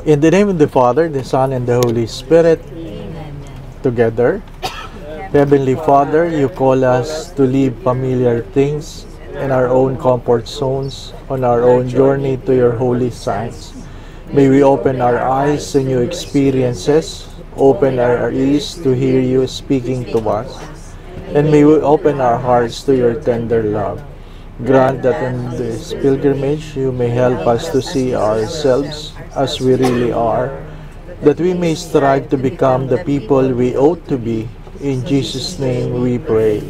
In the name of the Father, the Son, and the Holy Spirit, together. Heavenly Father, you call us to leave familiar things in our own comfort zones on our own journey to your holy signs. May we open our eyes to new experiences, open our ears to hear you speaking to us, and may we open our hearts to your tender love. Grant that in this pilgrimage you may help us to see ourselves as we really are, that we may strive to become the people we ought to be. In Jesus' name we pray.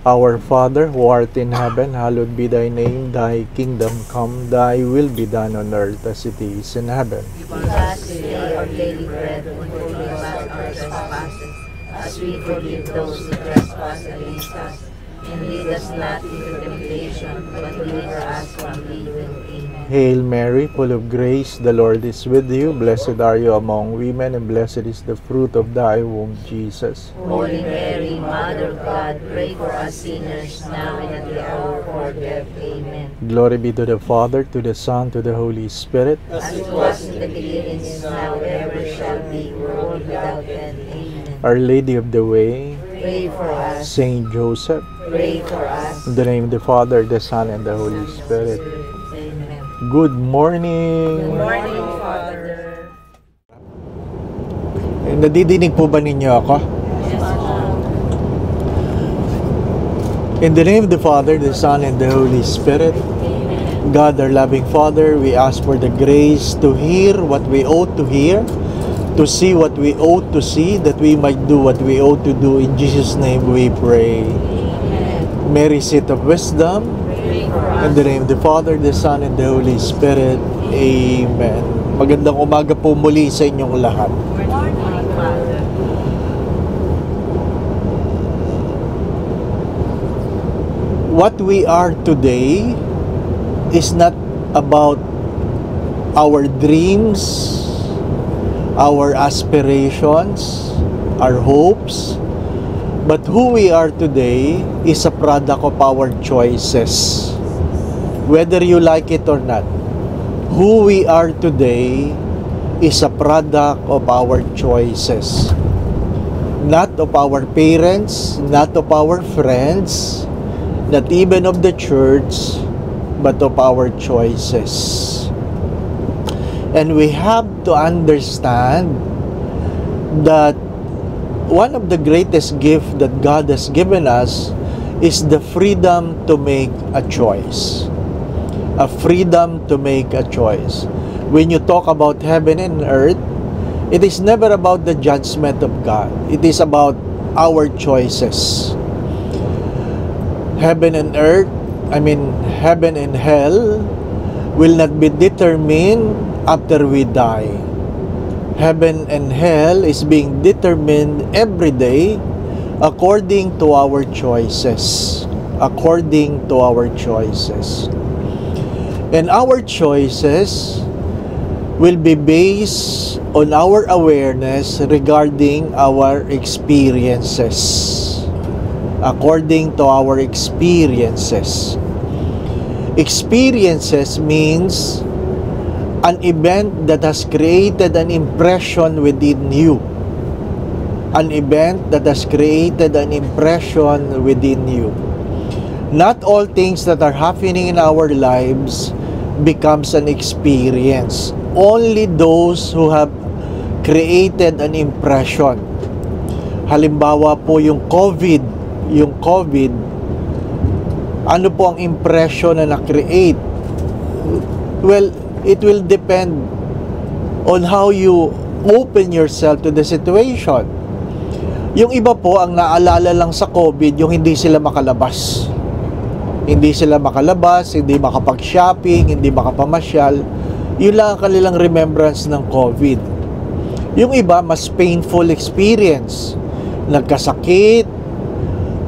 Our Father, who art in heaven, hallowed be thy name. Thy kingdom come, thy will be done on earth as it is in heaven. Give us today our daily bread, and forgive us our trespasses, as we forgive those who trespass against us. And lead us not into temptation, but deliver us from evil. Amen. Hail Mary, full of grace, the Lord is with you. Blessed are you among women, and blessed is the fruit of thy womb, Jesus. Holy Mary, Mother of God, pray for us sinners, now and at the hour of our death. Amen. Glory be to the Father, to the Son, to the Holy Spirit. As it was in the beginning, is now, and ever shall be, world without end. Amen. Our Lady of the Way, Pray for us. Saint Joseph, Pray for us. in the name of the Father, the Son, and the Holy Spirit. Amen. Good morning! Good morning, Father. Nadidinig po ba ninyo ako? In the name of the Father, the Son, and the Holy Spirit. God, our loving Father, we ask for the grace to hear what we ought to hear, to see what we ought to see, that we might do what we ought to do. In Jesus' name we pray. Mary, seat of wisdom, in the name of the Father, the Son, and the Holy Spirit. Amen. Magandang umaga po muli sa inyong lahat. What we are today is not about our dreams, our aspirations, our hopes, but who we are today is a product of our choices. Whether you like it or not, who we are today is a product of our choices. Not of our parents, not of our friends, not even of the church, but of our choices. And we have to understand that one of the greatest gifts that God has given us is the freedom to make a choice. A freedom to make a choice. When you talk about heaven and earth, it is never about the judgment of God. It is about our choices. Heaven and earth, heaven and hell will not be determined after we die. Heaven and hell is being determined every day according to our choices. According to our choices. And our choices will be based on our awareness regarding our experiences. According to our experiences. Experiences means an event that has created an impression within you. An event that has created an impression within you. Not all things that are happening in our lives becomes an experience. Only those who have created an impression. Halimbawa po yung COVID, ano po ang impression na na-create? Well, it will depend on how you open yourself to the situation. Yung iba po, ang naalala lang sa COVID, yung hindi sila makalabas. Hindi sila makalabas, hindi makapag-shopping, hindi makapamasyal. Yun lang ang kanilang remembrance ng COVID. Yung iba, mas painful experience. Nagkasakit,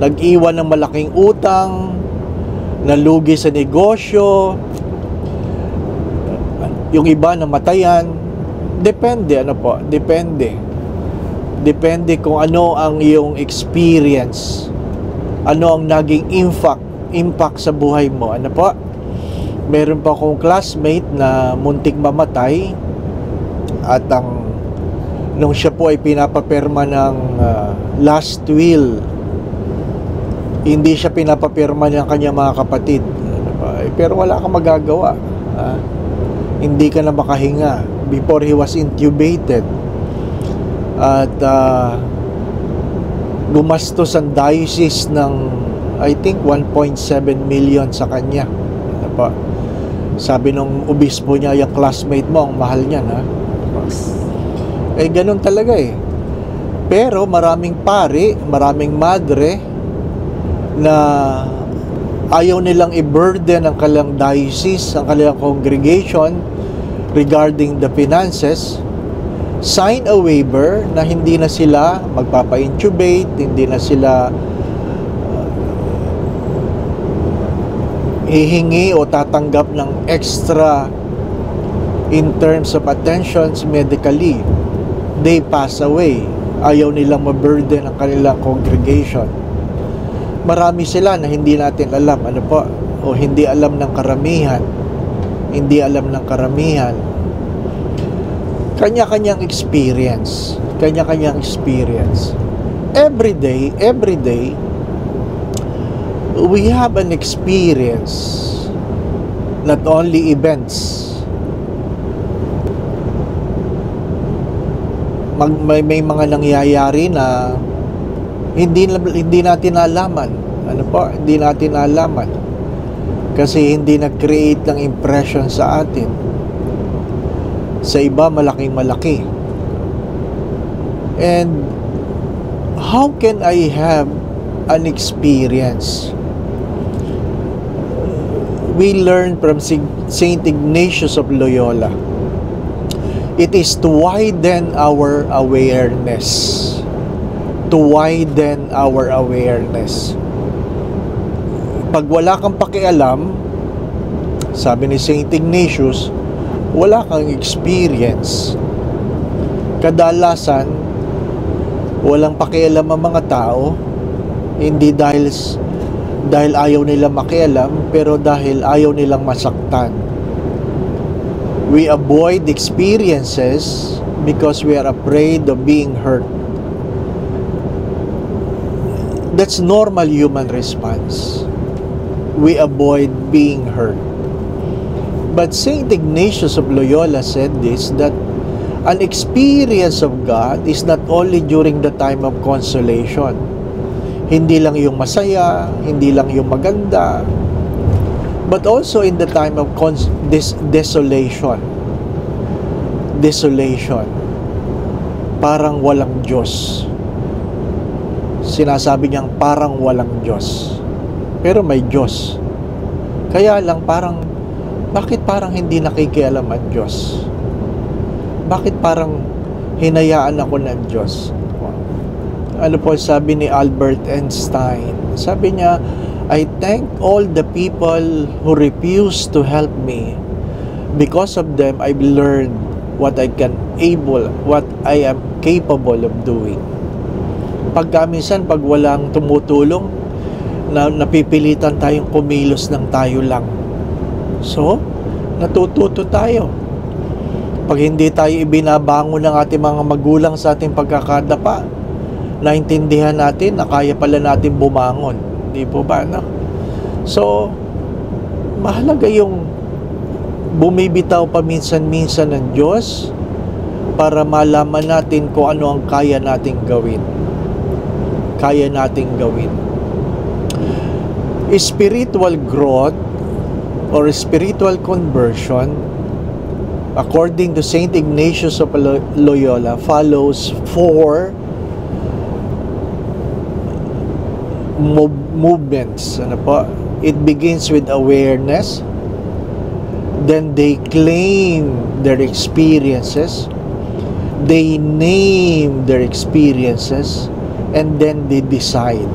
nag-iwan ng malaking utang, nalugi sa negosyo, yung iba namatayan. Depende, Depende kung ano ang iyong experience. Ano ang naging impact sa buhay mo. Ano po? Meron pa akong classmate na muntik mamatay At nung siya po ay pinapapirma ng last will, hindi siya pinapapirma ng kanyang mga kapatid. Pero wala kang magagawa. Hindi ka na makahinga before he was intubated. At gumastos ang diocese ng I think 1.7 million sa kanya. Sabi nung obispo niya, yung classmate mo, ang mahal niyan, ha? Ganun talaga eh. Pero maraming pari, maraming madre na ayaw nilang i-burden ang kanilang diocese, ang kanilang congregation regarding the finances, sign a waiver na hindi na sila magpapa-intubate, hindi na sila hihingi o tatanggap ng extra in terms of attentions medically. They pass away. Ayaw nilang ma-burden ang kanilang congregation. Marami sila na hindi natin alam, o hindi alam ng karamihan. Hindi alam ng karamihan. Kanya-kanyang experience. Kanya-kanyang experience. Every day, we have an experience, not only events. May mga nangyayari na hindi natin nalaman. Hindi natin nalaman. Kasi hindi nag-create ng impression sa atin. Sa iba, malaking-malaki. And how can I have an experience? We learn from Saint Ignatius of Loyola. It is to widen our awareness. To widen our awareness. Pag wala kang pakialam, sabi ni Saint Ignatius, wala kang experience. Kadalasan, walang pakialam ang mga tao, hindi dahil ayaw nilang makialam, pero dahil ayaw nilang masaktan. We avoid experiences because we are afraid of being hurt. That's normal human response. We avoid being hurt. But Saint Ignatius of Loyola said this, that an experience of God is not only during the time of consolation. Hindi lang yung masaya, hindi lang yung maganda, but also in the time of desolation. Desolation. Parang walang Diyos. Sinasabi niyang parang walang Diyos. Pero may Diyos. Kaya lang bakit parang hindi nakikialam ang Diyos? Bakit parang hinayaan ako ng Diyos? Ano po sabi ni Albert Einstein? Sabi niya, I thank all the people who refuse to help me. Because of them, I've learned what I am capable of doing. Minsan, pag walang tumutulong, napipilitan tayong kumilos ng tayo lang. So, natututo tayo. Pag hindi tayo ibinabangon ng ating mga magulang sa ating pagkakadapa, naintindihan natin na kaya pala natin bumangon. Di po ba, no? So, mahalaga yung bumibitaw paminsan-minsan ng Diyos para malaman natin kung ano ang kaya nating gawin. Kaya nating gawin. Spiritual growth or spiritual conversion, according to Saint Ignatius of Loyola, follows 4 movements. It begins with awareness, then they claim their experiences, they name their experiences, and then they decide.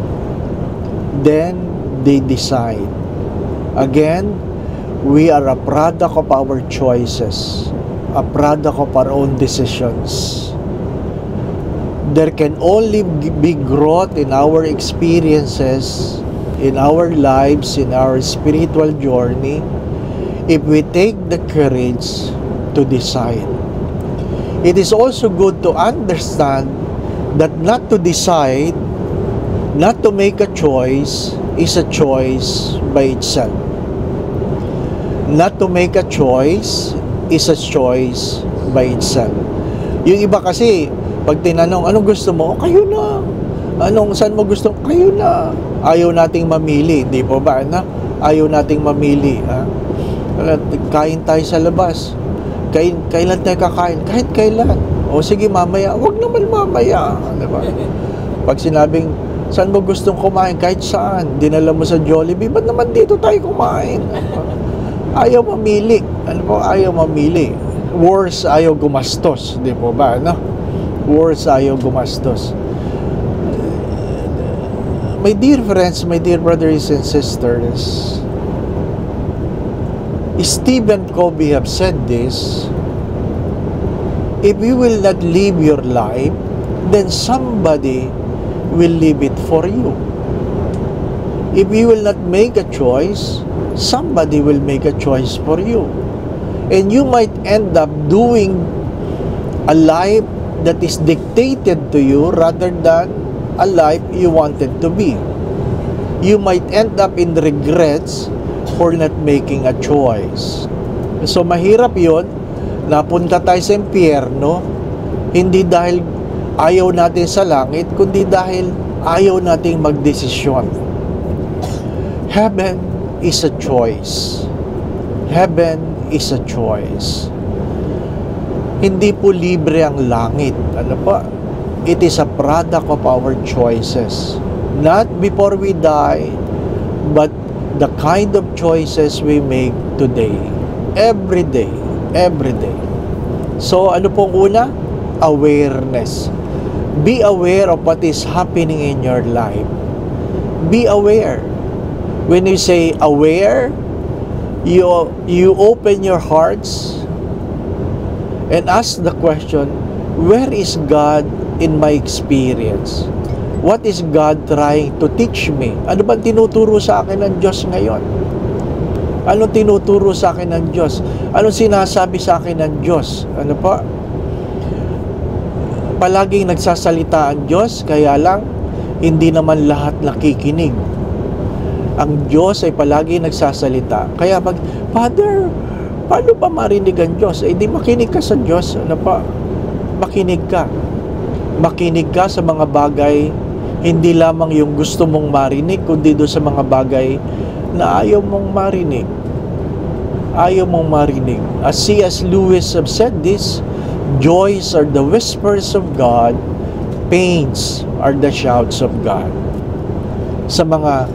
Again, we are a product of our choices, a product of our own decisions. There can only be growth in our experiences, in our lives, in our spiritual journey, if we take the courage to decide. it is also good to understand that not to decide, not to make a choice, is a choice by itself. Not to make a choice is a choice by itself. Yung iba kasi, pag tinanong, anong gusto mo? Kayo na. Saan mo gusto? Kayo na. Ayaw nating mamili, di po ba? Ayaw nating mamili. Kain tayo sa labas. Kailan tayo kakain? Kahit kailan. O sige, mamaya. Huwag naman mamaya. Diba? Pag sinabing, saan mo gustong kumain? Kahit saan. Dinala mo sa Jollibee, ba't naman dito tayo kumain? Ayaw mamili. Ayaw mamili. Worse, ayaw gumastos. Di po ba? Worse, ayaw gumastos. My dear friends, my dear brothers and sisters, Stephen Covey have said this: if you will not live your life, then somebody will live it for you. If you will not make a choice, somebody will make a choice for you. And you might end up doing a life that is dictated to you rather than a life you wanted to be. You might end up in regrets for not making a choice. So mahirap yun, napunta tayo sa impyerno, hindi dahil ayaw natin sa langit, kundi dahil ayaw nating magdesisyon. Heaven is a choice. Heaven is a choice. Hindi po libre ang langit. Ano pa? It is a product of our choices. Not before we die, but the kind of choices we make today. Every day. Every day. So, ano pong una? Awareness. Be aware of what is happening in your life. Be aware. When you say aware, you open your hearts and ask the question, where is God in my experience? What is God trying to teach me? Ano ba tinuturo sa akin ng Diyos ngayon? Anong tinuturo sa akin ng Diyos? Anong sinasabi sa akin ng Diyos? Ano pa? Palaging nagsasalita ang Diyos, kaya lang hindi naman lahat nakikinig. Ang Diyos ay palagi nagsasalita. Kaya pag, Father, paano ba marinig ang Diyos? Eh, di makinig ka sa Diyos. Ano pa? Makinig ka. Makinig ka sa mga bagay, hindi lamang yung gusto mong marinig, kundi doon sa mga bagay na ayaw mong marinig. Ayaw mong marinig. As C.S. Lewis have said this, joys are the whispers of God, pains are the shouts of God. Sa mga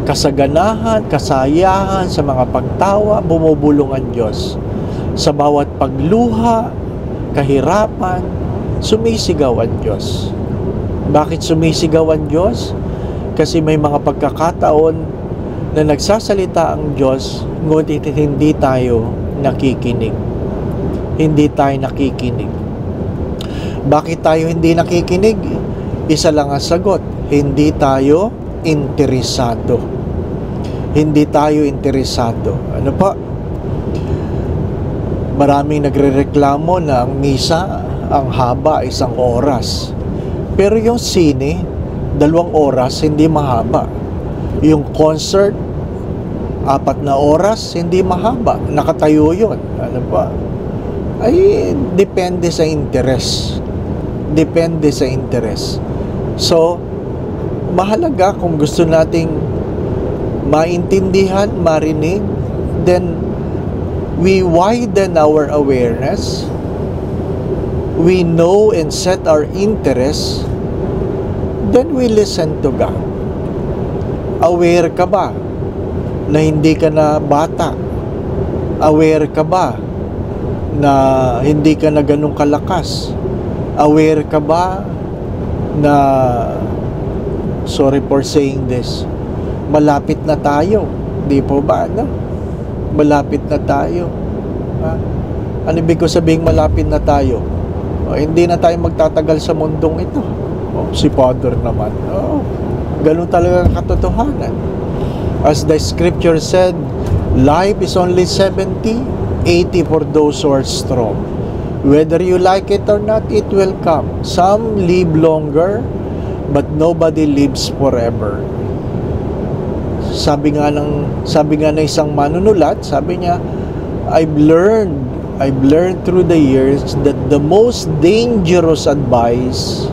kasaganahan, kasayahan, sa mga pagtawa, bumubulong ang Diyos. Sa bawat pagluha, kahirapan, sumisigaw ang Diyos. Bakit sumisigaw ang Diyos? Kasi may mga pagkakataon na nagsasalita ang Diyos, ngunit hindi tayo nakikinig. Hindi tayo nakikinig. Bakit tayo hindi nakikinig? Isa lang ang sagot, hindi tayo interesado. Hindi tayo interesado. Ano pa? Maraming nagrereklamo na ang misa, ang haba, 1 oras. Pero yung sine, 2 oras, hindi mahaba. Yung concert, 4 na oras, hindi mahaba. Nakatayo yun. Ano pa? Ay, depende sa interest. Depende sa interest. So, mahalaga kung gusto nating maintindihan, marinig, then we widen our awareness, we know and set our interests, then we listen to God. Aware ka ba na hindi ka na bata? Aware ka ba na hindi ka na ganun kalakas? Aware ka ba na, sorry for saying this, malapit na tayo? Di po ba, no? Malapit na tayo. Ano ibig ko sabihin malapit na tayo? Hindi na tayo magtatagal sa mundong ito. Si Father naman. Ganun talaga ang katotohanan. As the scripture said, life is only 70, 80 for those who are strong. Whether you like it or not, it will come. Some live longer, but nobody lives forever. Sabi nga ng isang manunulat, sabi niya, I've learned through the years that the most dangerous advice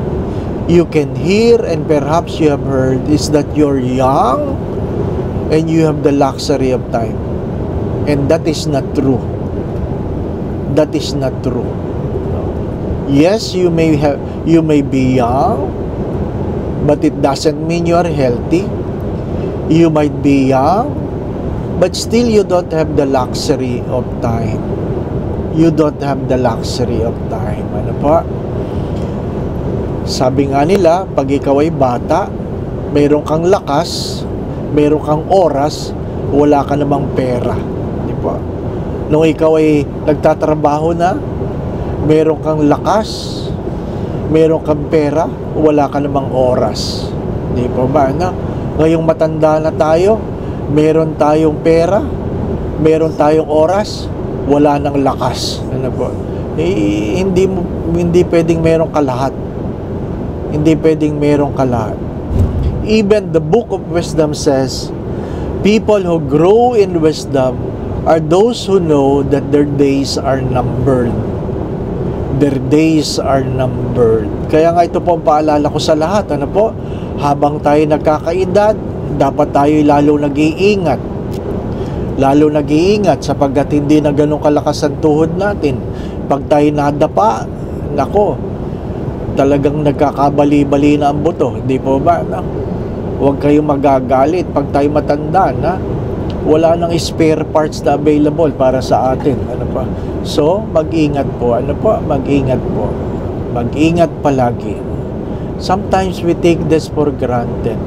you can hear and perhaps you have heard is that you're young and you have the luxury of time. And that is not true. That is not true. Yes, you may be young, but it doesn't mean you are healthy. You might be young, but still you don't have the luxury of time. You don't have the luxury of time. Ano po? Sabi nga nila, pag ikaw ay bata, meron kang lakas, meron kang oras, wala ka namang pera. Di ba? Nung ikaw ay nagtatrabaho na, meron kang lakas, meron kang pera, wala ka namang oras. Di ba? No? Ngayong matanda na tayo, meron tayong pera, meron tayong oras, wala nang lakas. Ano po? Hindi pwedeng meron ka lahat. Hindi pwedeng meron ka lahat. Even the book of wisdom says, people who grow in wisdom are those who know that their days are numbered. Their days are numbered. Kaya nga ito po ang paalala ko sa lahat. Ano po? Habang tayo nagkakaedad, dapat tayo lalo nag-iingat. Lalo nag-iingat sapagkat hindi na ganun kalakas ang tuhod natin. Pag tayo nadapa, nako, talagang nagkakabali-bali na ang buto. Hindi po ba? No? Huwag kayong magagalit pag tayo matanda na wala nang spare parts na available para sa atin. Ano pa? So, mag-ingat po. Ano po? Mag-ingat po. Mag-ingat palagi. Sometimes we take this for granted.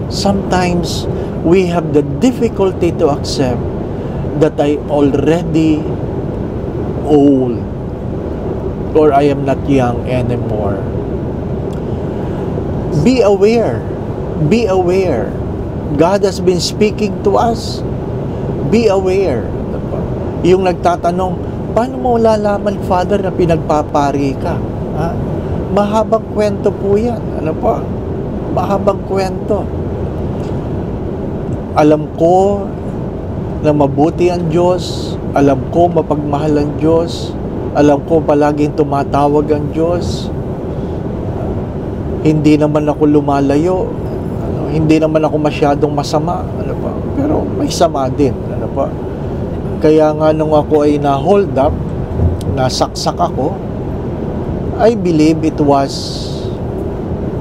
Sometimes we have the difficulty to accept that I already old or I am not young anymore. Be aware. Be aware. God has been speaking to us. Be aware. Yung nagtatanong, paano mo lalaman, Father, na pinagpapari ka? Ha? Mahabang kwento po yan. Ano po? Mahabang kwento. Alam ko na mabuti ang Diyos. Alam ko mapagmahal ang Diyos. Alam ko palaging tumatawag ang Diyos. Hindi naman ako lumalayo. Hindi naman ako masyadong masama. Ano pa? Pero may sama din. Ano pa? Kaya nga nung ako ay na-hold up, nasaksak ako, I believe it was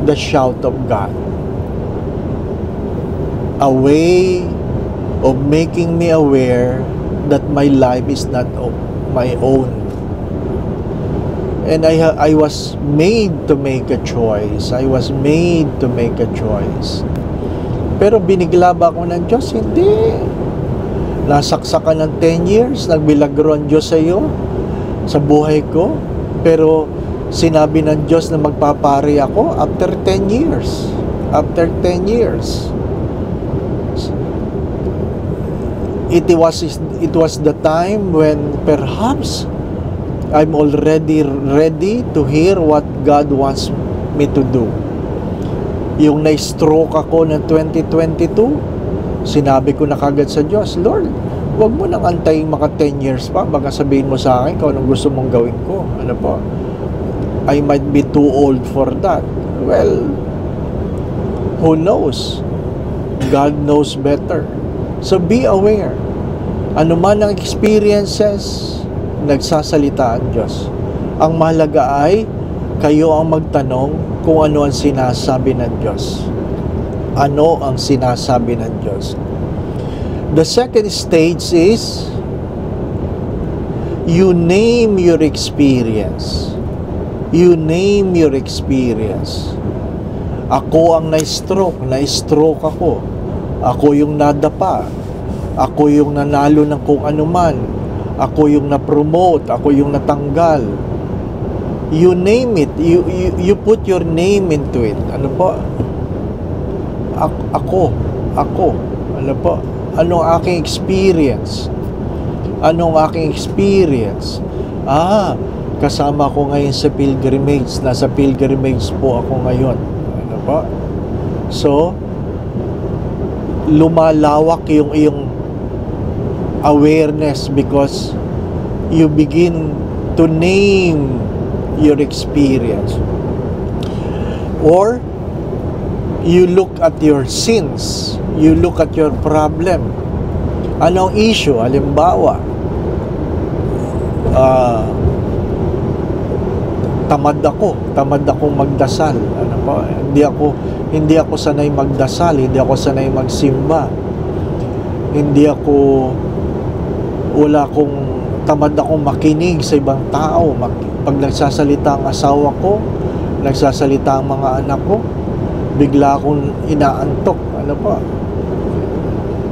the shout of God. A way of making me aware that my life is not of my own. And I was made to make a choice. I was made to make a choice. Pero binigla ba ako ng Diyos? Hindi. Nasaksakan ng 10 years, nagbilagro ang Diyos sa iyo, sa buhay ko. Pero sinabi ng Diyos na magpapari ako after 10 years. After 10 years. It was the time when perhaps I'm already ready to hear what God wants me to do. Yung na-stroke ako ng 2022, sinabi ko na kagad sa Diyos, Lord, huwag mo nang antayin maka 10 years pa, baka sabihin mo sa akin kung anong gusto mong gawin ko. Ano po? I might be too old for that. Well, who knows? God knows better. So be aware. Ano man ang experiences, nagsasalita ang Diyos. Ang mahalaga ay kayo ang magtanong kung ano ang sinasabi ng Diyos. Ano ang sinasabi ng Diyos? The second stage is you name your experience. You name your experience. Ako ang na-stroke ako. Ako yung nadapa. Ako yung nanalo ng kung anuman. Ako yung na-promote. Ako yung natanggal. You name it. You put your name into it. Ano po? Ako. Ano po? Anong aking experience? kasama ko ngayon sa pilgrimage. Nasa pilgrimage po ako ngayon. Ano po? So, lumalawak yung iyong awareness because you begin to name your experience. Or, you look at your sins. You look at your problem. Anong issue? Halimbawa, tamad akong magdasal. Ano po? Hindi ako sanay magdasal, hindi ako sanay magsimba. Tamad akong makinig sa ibang tao. Pag nagsasalita ang asawa ko, nagsasalita ang mga anak ko, bigla akong inaantok. Ano po?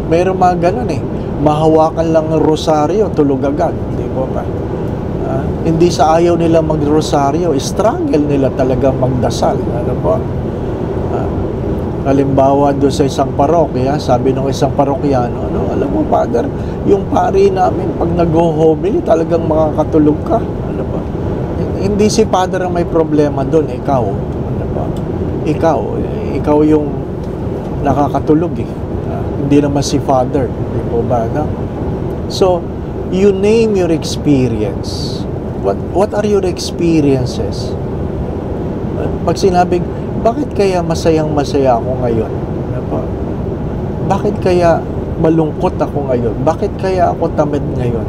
Mayroon mga ganun eh. Mahawakan lang ng rosaryo, tulog agad. Hindi po ba? Hindi sa ayaw nila mag-rosaryo, struggle nila talaga magdasal. Ano po? Halimbawa doon sa isang parokya, sabi ng isang parokyano, alam mo, Father, yung pari namin, pag nag-homily, talagang makakatulog ka. Ano po? Hindi si Father ang may problema doon, ikaw. Ano po? Ikaw yung nakakatulog eh. Hindi naman si Father. Hindi po ba? No? So, you name your experience. What are your experiences? Pag sinabing, bakit kaya masayang-masaya ako ngayon? Ano po? Bakit kaya malungkot ako ngayon? Bakit kaya ako tamad ngayon?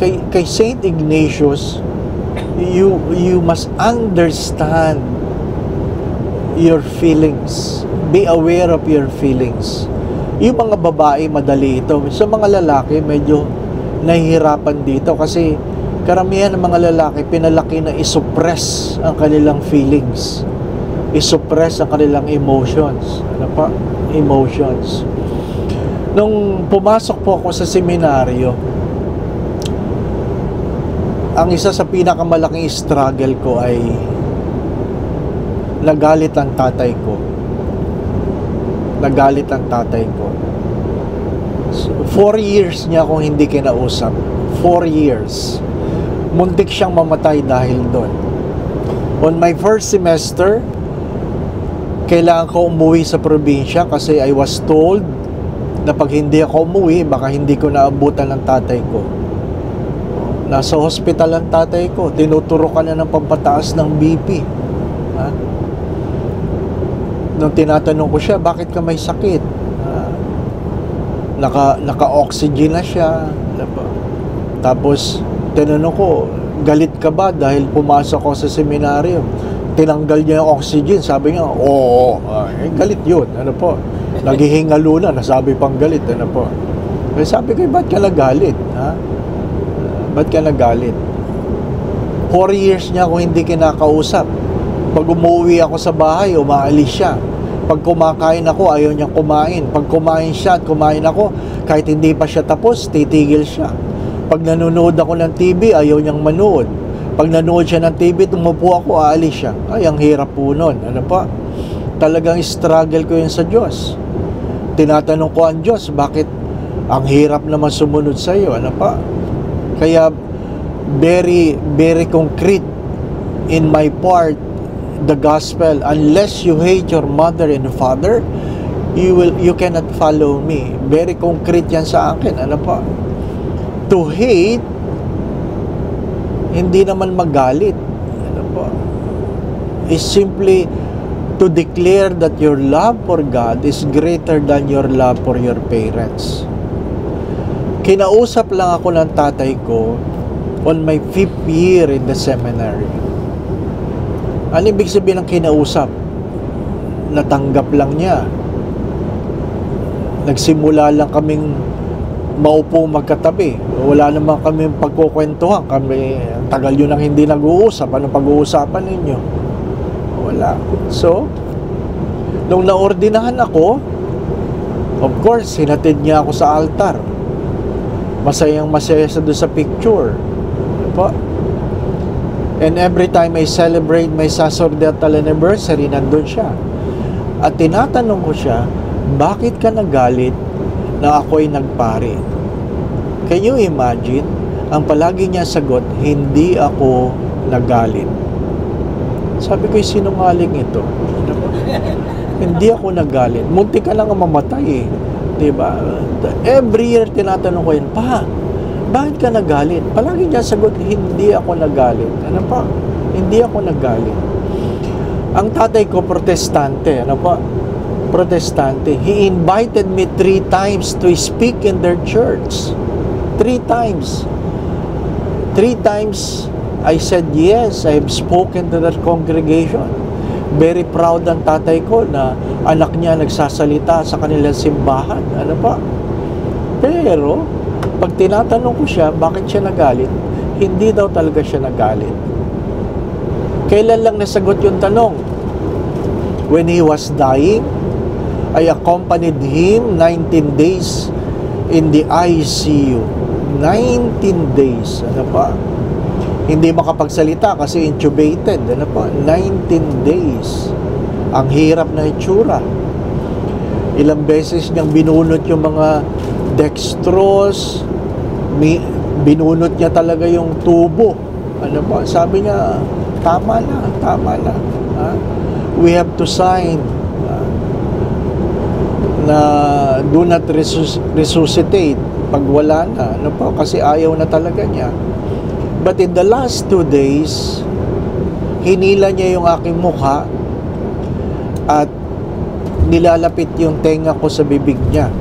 Kay Saint Ignatius, you must understand your feelings. Be aware of your feelings. Yung mga babae, madali ito. Sa mga lalaki, medyo nahihirapan dito kasi karamihan ng mga lalaki, pinalaki na isuppress ang kanilang feelings. Isuppress ang kanilang emotions. Ano pa? Emotions. Nung pumasok po ako sa seminaryo, ang isa sa pinakamalaking struggle ko ay nagalit ang tatay ko. Nagalit ang tatay ko. 4 years niya akong hindi kinausap. 4 years. Muntik siyang mamatay dahil doon. On my first semester, kailangan ko umuwi sa probinsya kasi I was told na pag hindi ako umuwi, baka hindi ko naabutan ng tatay ko. Nasa hospital ang tatay ko. Tinuturokan na ng pampataas ng BP. Ha? Nung tinatanong ko siya, bakit ka may sakit? Naka-oxygen na siya. Tapos, tinanong ko, galit ka ba dahil pumasok ko sa seminaryo? Tinanggal niya yung oxygen. Sabi niya, oo. Galit yun. Ano po? Naghihingalo na. Nasabi pang galit. Ano po? Sabi ko, ba't ka nagalit? Ha? Ba't ka nagalit? 4 years niya ako hindi kinakausap. Pag umuwi ako sa bahay, umaalis siya. Pag kumakain ako, ayaw niyang kumain. Pag kumain siya at kumain ako, kahit hindi pa siya tapos, titigil siya. Pag nanonood ako ng TV, ayaw niyang manood. Pag nanood siya ng TV, tumupo ako, aalis siya. Ay, ang hirap po nun. Ano pa? Talagang struggle ko yun sa Diyos. Tinatanong ko ang Diyos, bakit ang hirap naman sumunod sa iyo? Ano pa? Kaya, very, very concrete in my part, the gospel. Unless you hate your mother and father, you cannot follow me. Very concrete yan sa akin. Ano pa? To hate, hindi naman magalit. Ano pa? Is simply to declare that your love for God is greater than your love for your parents. Kinausap lang ako ng tatay ko on my 5th year in the seminary. Ano ibig sabihin ng kinausap? Natanggap lang niya. Nagsimula lang kaming maupo magkatabi. Wala naman kaming pagkukwentuhan. Ang tagal yun ang hindi nag-uusap. Anong pag-uusapan ninyo? Wala. So, nung naordinahan ako, of course, hinatid niya ako sa altar. Masayang-masaya sa doon sa picture. Ano po? And every time I celebrate my sacerdotal anniversary, nandun siya. At tinatanong ko siya, bakit ka nagalit na ako'y nagpari? Can you imagine? Ang palagi niya sagot, hindi ako nagalit. Sabi ko, sinungaling ito. Hindi ako nagalit. Munti ka lang mamatay eh. Diba? Every year tinatanong ko yun, Pa, bakit ka nagalit? Palagi niya sagot, hindi ako nagalit. Ano pa? Hindi ako nagalit. Ang tatay ko, protestante. Ano pa? Protestante. He invited me 3 times to speak in their church. 3 times. 3 times, I said yes. I have spoken to their congregation. Very proud ang tatay ko na anak niya nagsasalita sa kanilang simbahan. Ano pa? Pero, pag tinatanong ko siya, bakit siya nagalit? Hindi daw talaga siya nagalit. Kailan lang nasagot yung tanong? When he was dying, I accompanied him 19 days in the ICU. 19 days. Ano pa? Hindi makapagsalita kasi intubated. Ano pa? 19 days. Ang hirap na itsura. Ilang beses niyang binunot yung mga dextrose. Binunot niya talaga yung tubo. Ano pa? Sabi niya, tama na, tama na. Ha? We have to sign na do not resuscitate pag wala na. Ano pa? Kasi ayaw na talaga niya. But in the last 2 days, hinila niya yung aking mukha at nilalapit yung tenga ko sa bibig niya.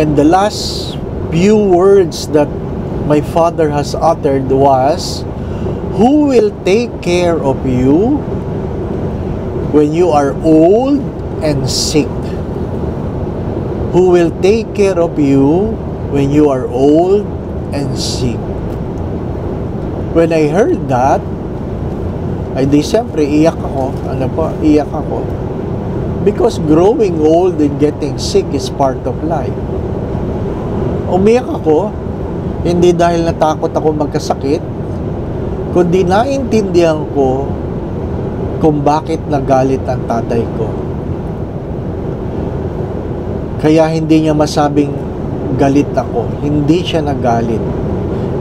And the last few words that my father has uttered was, "Who will take care of you when you are old and sick?" Who will take care of you when you are old and sick? When I heard that, ay di siyempre iyak ako. Ano po? Iyak ako. Because growing old and getting sick is part of life. Umiyak ako, hindi dahil natakot ako magkasakit, kundi naintindihan ko kung bakit nagalit ang tatay ko. Kaya hindi niya masabing galit ako. Hindi siya nagalit.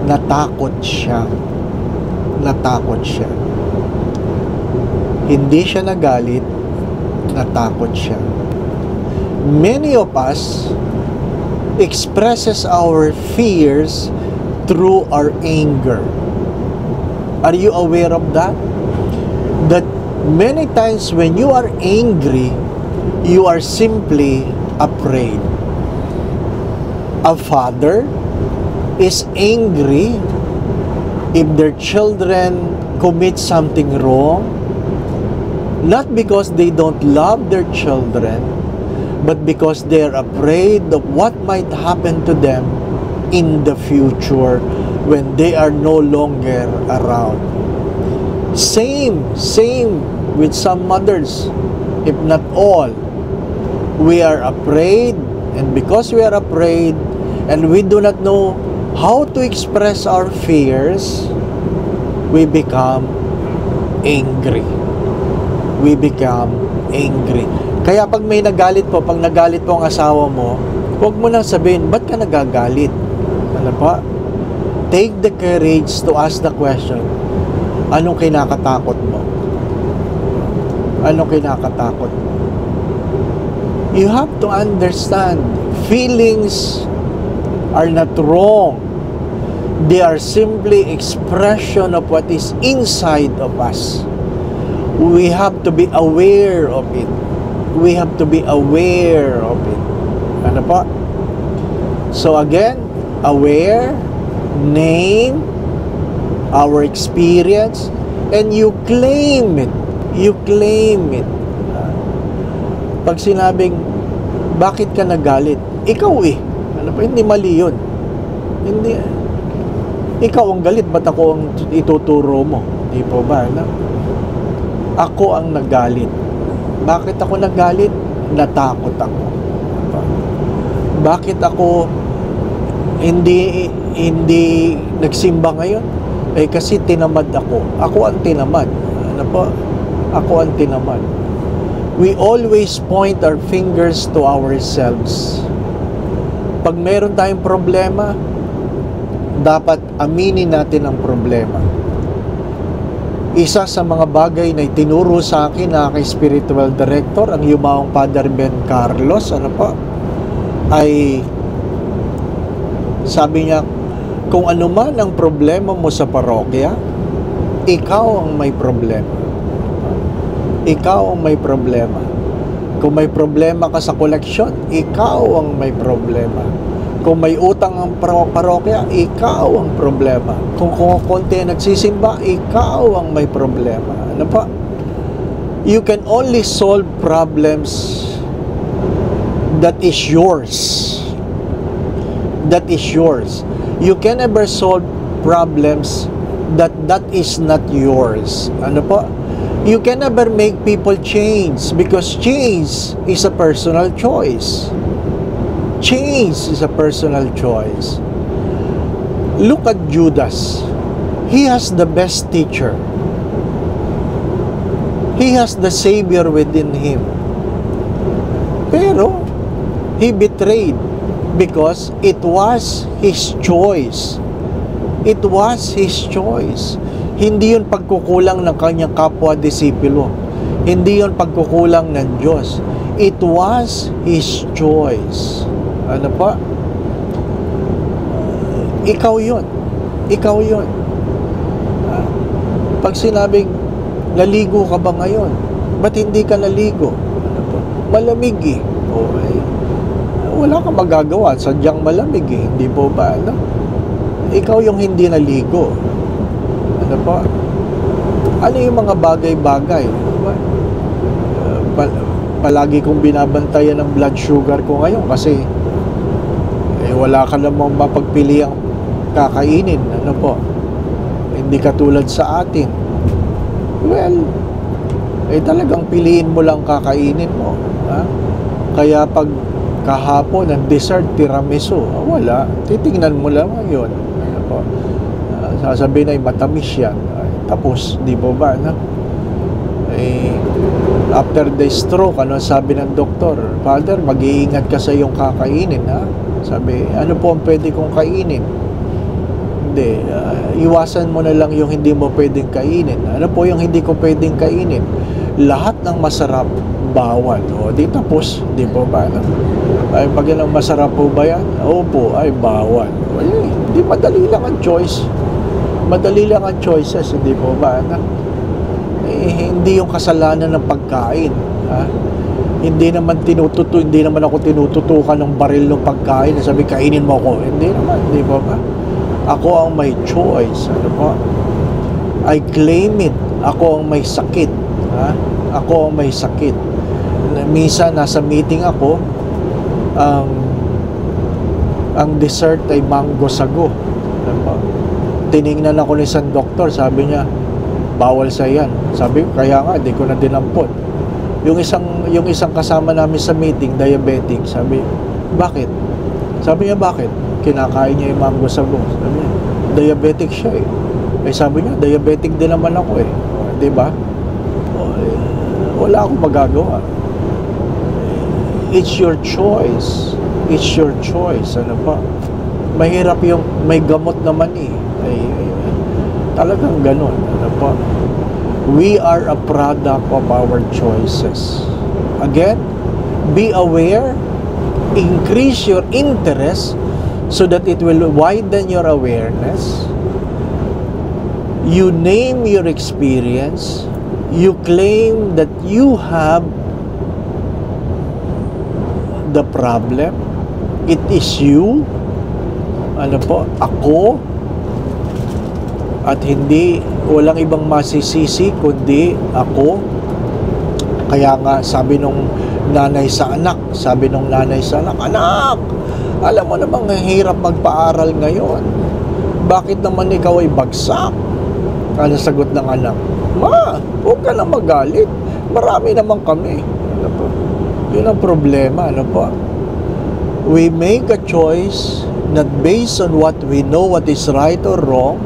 Natakot siya. Natakot siya. Hindi siya nagalit. Natakot siya. Many of us expresses our fears through our anger. Are you aware of that? That many times when you are angry, you are simply afraid. A father is angry if their children commit something wrong, not because they don't love their children, but because they're afraid of what might happen to them in the future when they are no longer around. Same with some mothers, if not all. We are afraid, and because we are afraid, and we do not know how to express our fears, we become angry. We become angry. Kaya pag may nagalit po, pag nagalit po ang asawa mo, huwag mo nang sabihin, ba't ka nagagalit? Ano pa? Take the courage to ask the question, anong kinakatakot mo? Anong kinakatakot mo? You have to understand, feelings are not wrong. They are simply expression of what is inside of us. We have to be aware of it. We have to be aware of it. Ano po? So again, aware, name our experience, and you claim it. You claim it. Pag sinabing, bakit ka nagalit? Ikaw eh. Ano pa? Hindi mali yun. Hindi. Ikaw ang galit, ba't ako ang ituturo mo? Di po ba? No? Ako ang nagalit. Bakit ako nagalit? Natakot ako. Bakit ako hindi nagsimba ngayon? Eh kasi tinamad ako. Ako ang tinamad. Ano po? Ako ang tinamad. We always point our fingers to ourselves. Pag meron tayong problema, dapat aminin natin ang problema. Isa sa mga bagay na itinuro sa akin na aking spiritual director, ang yumaong Father Ben Carlos, ay sabi niya, kung ano man ang problema mo sa parokya, ikaw ang may problema. Ikaw ang may problema. Kung may problema ka sa koleksyon, ikaw ang may problema. Kung may utang ang parokya, ikaw ang problema. Kung konti nagsisimba, ikaw ang may problema. Ano pa? You can only solve problems that is yours. That is yours. You can never solve problems that is not yours. Ano po? You can never make people change because change is a personal choice. Change is a personal choice. Look at Judas. He has the best teacher. He has the Savior within him. Pero, he betrayed because it was his choice. It was his choice. Hindi yun pagkukulang ng kanyang kapwa-disipulo. Hindi yun pagkukulang ng Diyos. It was his choice. Ano pa? Ikaw yun. Ikaw yun. Pag sinabing, naligo ka ba ngayon? Ba't hindi ka naligo? Ano pa? Malamig eh. Okay. Wala kang magagawa. Sadyang malamig eh. Hindi po ba? Ano? Ikaw yung hindi naligo. Ano pa? Ano yung mga bagay-bagay? Palagi kong binabantayan ng blood sugar ko ngayon kasi wala ka namang mapagpiliang kakainin. Ano po? Hindi katulad sa atin. Well, talagang piliin mo lang kakainin mo. Ha? Kaya pag kahapon ang dessert tiramisu, wala. Titingnan mo lang ngayon. Ano po? Sasabihin ay matamis yan. Tapos, di ba ba? No? After the stroke, ano sabi ng doktor? Father, mag-iingat ka sa iyong kakainin, ha? Sabi, ano po ang pwede kong kainin? Hindi, iwasan mo na lang yung hindi mo pwedeng kainin. Ano po yung hindi ko pwedeng kainin? Lahat ng masarap, bawal. O, di tapos, di po ba? No? Ay, pag yan ang masarap po ba yan? Opo, ay bawal. Di madali lang ang choice. Madali lang ang choices, hindi po ba? No? Hindi yung kasalanan ng pagkain. Ha? Hindi naman ako tinututukan ng baril ng pagkain. Sabi, kainin mo ko. Hindi naman, hindi po ba? Ako ang may choice. Ano po? I claim it. Ako ang may sakit. Ha? Ako ang may sakit. Minsan, nasa meeting ako, ang dessert ay mango sago. Ano po? Tiningnan ako ng isang doktor, sabi niya, bawal sa yan. Sabi ko, kaya nga, di ko na dinampot. Yung isang kasama namin sa meeting, diabetic, sabi, bakit? Sabi niya, bakit? Kinakain niya yung mango sago. Sabi niya, diabetic siya eh. Sabi niya, diabetic din naman ako eh. Di ba? Wala akong magagawa. It's your choice. It's your choice. Ano pa? Mahirap yung may gamot naman eh. Talagang ganun. Ano pa? We are a product of our choices. Again, be aware, increase your interest so that it will widen your awareness. You name your experience. You claim that you have the problem. It is you. Ano po? Ako. At hindi, walang ibang masisisi kundi ako. Kaya nga sabi nung nanay sa anak, anak, alam mo namang hirap magpaaral ngayon. Bakit naman ikaw ay bagsak? Ano sagot ng anak? Ma, huwag ka na magalit. Marami naman kami. Ano po? Yun ang problema. Ano po? We make a choice not based on what we know what is right or wrong.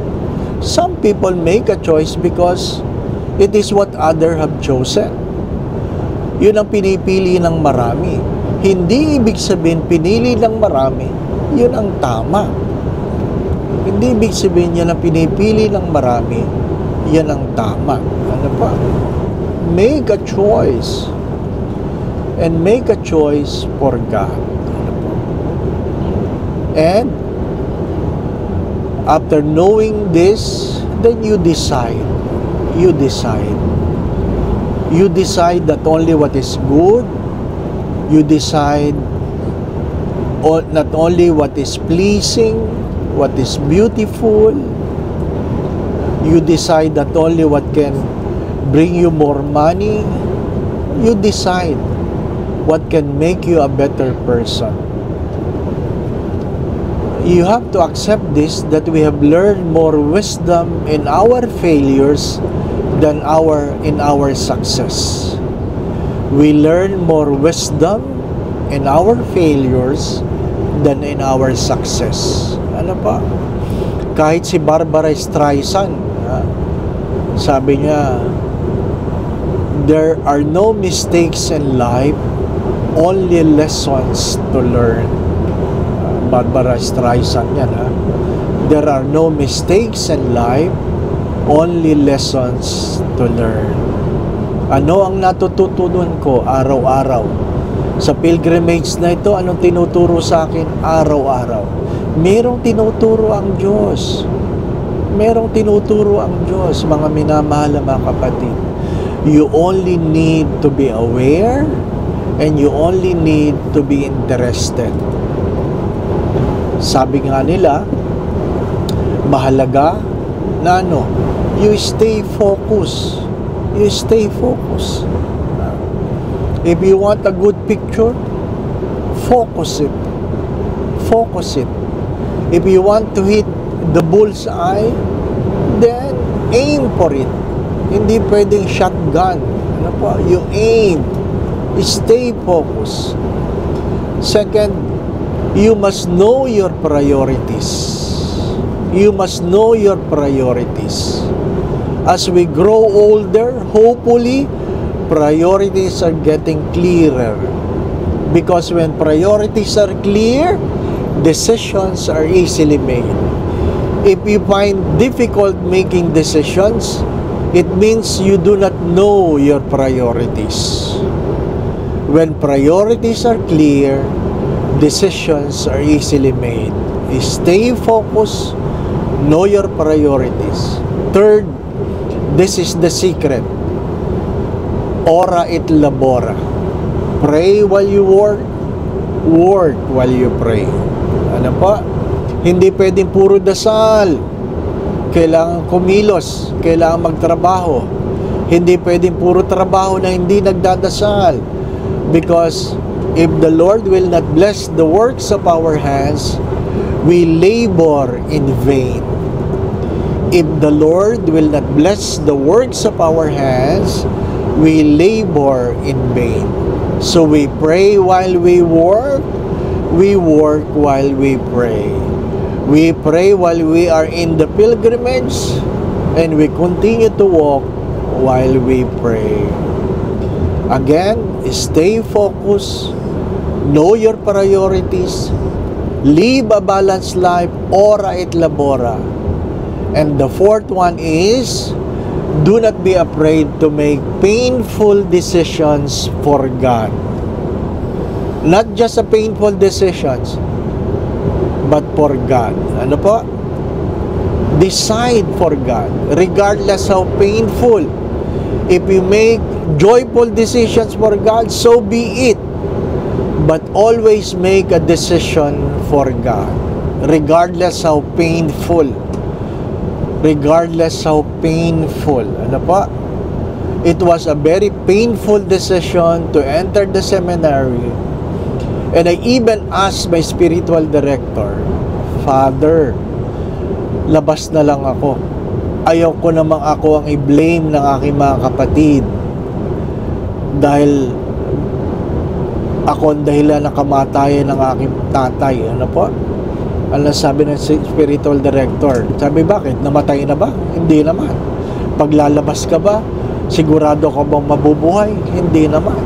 Some people make a choice because it is what others have chosen. Yun ang pinipili ng marami. Hindi ibig sabihin pinili ng marami, yun ang tama. Hindi ibig sabihin niya na pinipili ng marami, yan ang tama. Ano pa? Make a choice. And make a choice for God. And after knowing this, then you decide. You decide. You decide that only what is good. You decide not only what is pleasing, what is beautiful. You decide that only what can bring you more money. You decide what can make you a better person. You have to accept this, that we have learned more wisdom in our failures than in our success. We learn more wisdom in our failures than in our success. Ano pa? Kahit si Barbara Streisand, sabi niya, there are no mistakes in life, only lessons to learn. Barbara Streisand yan, ha? There are no mistakes in life, only lessons to learn. Ano ang natututunan ko araw-araw? Sa pilgrimage na ito, anong tinuturo sa akin araw-araw? Merong tinuturo ang Diyos. Merong tinuturo ang Diyos, mga minamahal na mga kapatid. You only need to be aware and you only need to be interested. Sabi nga nila, mahalaga na you stay focused. You stay focused. If you want a good picture, focus it. Focus it. If you want to hit the bull's eye, then aim for it. Hindi pwedeng shotgun. Ano po? You aim. Stay focused. Second, you must know your priorities. You must know your priorities. As we grow older, hopefully, priorities are getting clearer. Because when priorities are clear, decisions are easily made. If you find difficult making decisions, it means you do not know your priorities. When priorities are clear, decisions are easily made. Stay focused, know your priorities. Third, this is the secret. Ora et labora. Pray while you work while you pray. Ano pa? Hindi pwedeng puro dasal. Kailangan kumilos, kailangan magtrabaho. Hindi pwedeng puro trabaho na hindi nagdadasal. Because if the Lord will not bless the works of our hands, we labor in vain. If the Lord will not bless the works of our hands, we labor in vain. So we pray while we work while we pray. We pray while we are in the pilgrimage, and we continue to walk while we pray. Again, stay focused, know your priorities, live a balanced life, ora et labora. And the fourth one is, do not be afraid to make painful decisions for God. Not just a painful decisions, but for God. Ano po? Decide for God, regardless how painful. If you make joyful decisions for God, so be it. But always make a decision for God, regardless how painful. Regardless how painful. Ano po? It was a very painful decision to enter the seminary. And I even asked my spiritual director, Father, labas na lang ako. Ayaw ko namang ako ang i-blame ng aking mga kapatid. Dahil ako ang dahilan ng kamatayan ng aking tatay. Ano po? Ano sabi ng spiritual director? Sabi, bakit? Namatay na ba? Hindi naman. Paglalabas ka ba? Sigurado ka bang mabubuhay? Hindi naman.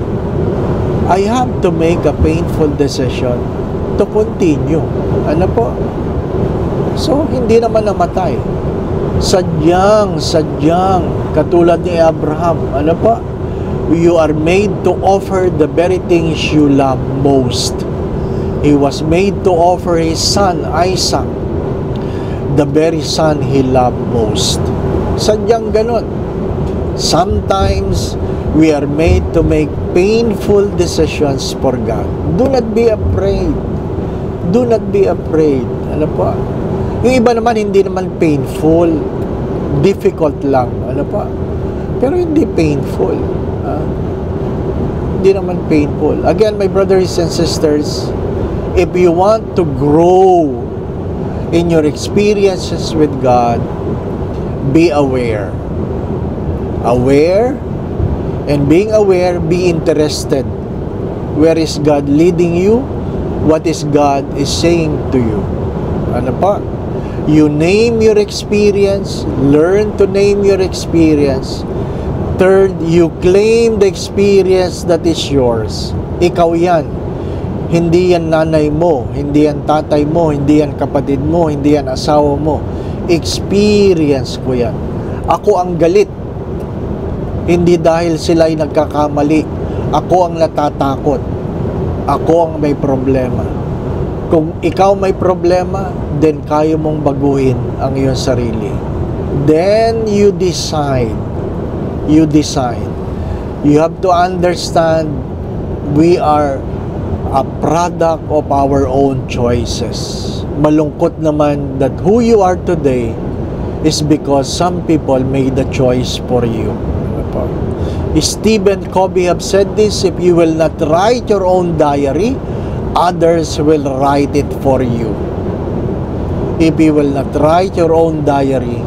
I have to make a painful decision to continue. Ano po? So, hindi naman namatay. Sadyang, katulad ni Abraham, ano pa? You are made to offer the very things you love most. He was made to offer his son, Isaac, the very son he loved most. Sadyang ganon. Sometimes, we are made to make painful decisions for God. Do not be afraid. Do not be afraid. Ano pa? Yung iba naman, hindi naman painful. Difficult lang. Ano pa? Pero hindi painful. Hindi naman painful. Again, my brothers and sisters, if you want to grow in your experiences with God, be aware. Aware, and being aware, be interested. Where is God leading you? What is God is saying to you? Ano pa? You name your experience, learn to name your experience. Third, you claim the experience that is yours. Ikaw yan. Hindi yan nanay mo, hindi yan tatay mo, hindi yan kapatid mo, hindi yan asawa mo. Experience ko yan. Ako ang galit. Hindi dahil sila'y nagkakamali. Ako ang natatakot. Ako ang may problema. Kung ikaw may problema, then kaya mong baguhin ang iyong sarili. Then you decide. You decide. You have to understand we are a product of our own choices. Malungkot naman that who you are today is because some people made a choice for you. Stephen Covey have said this, if you will not write your own diary, others will write it for you. If you will not write your own diary,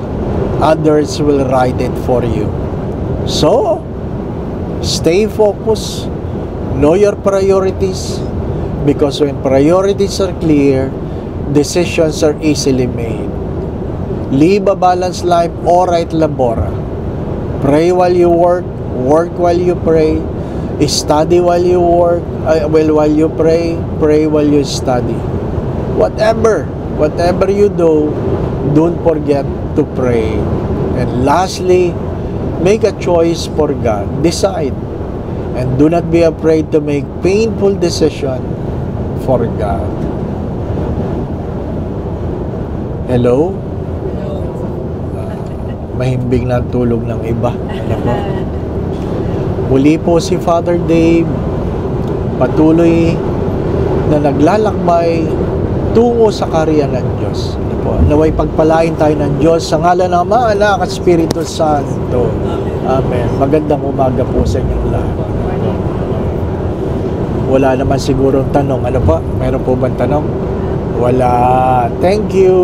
others will write it for you. So, stay focused, know your priorities, because when priorities are clear, decisions are easily made. Live a balanced life, orate labora. Pray while you work while you pray, study while you work, while you pray while you study. Whatever you do, don't forget to pray. And lastly, make a choice for God. Decide. And do not be afraid to make painful decision for God. Hello? Mahimbing na tulog ng iba. Alam mo? Muli po si Father Dave, patuloy na naglalakbay tungo sa kaharian ng Diyos. Ano po? Naway pagpalain tayo ng Diyos sa ngalan ng Ama, Anak at Espiritu Santo. Amen. Magandang umaga po sa inyong lahat. Wala naman sigurong tanong. Ano po? Meron po bang tanong? Wala. Thank you.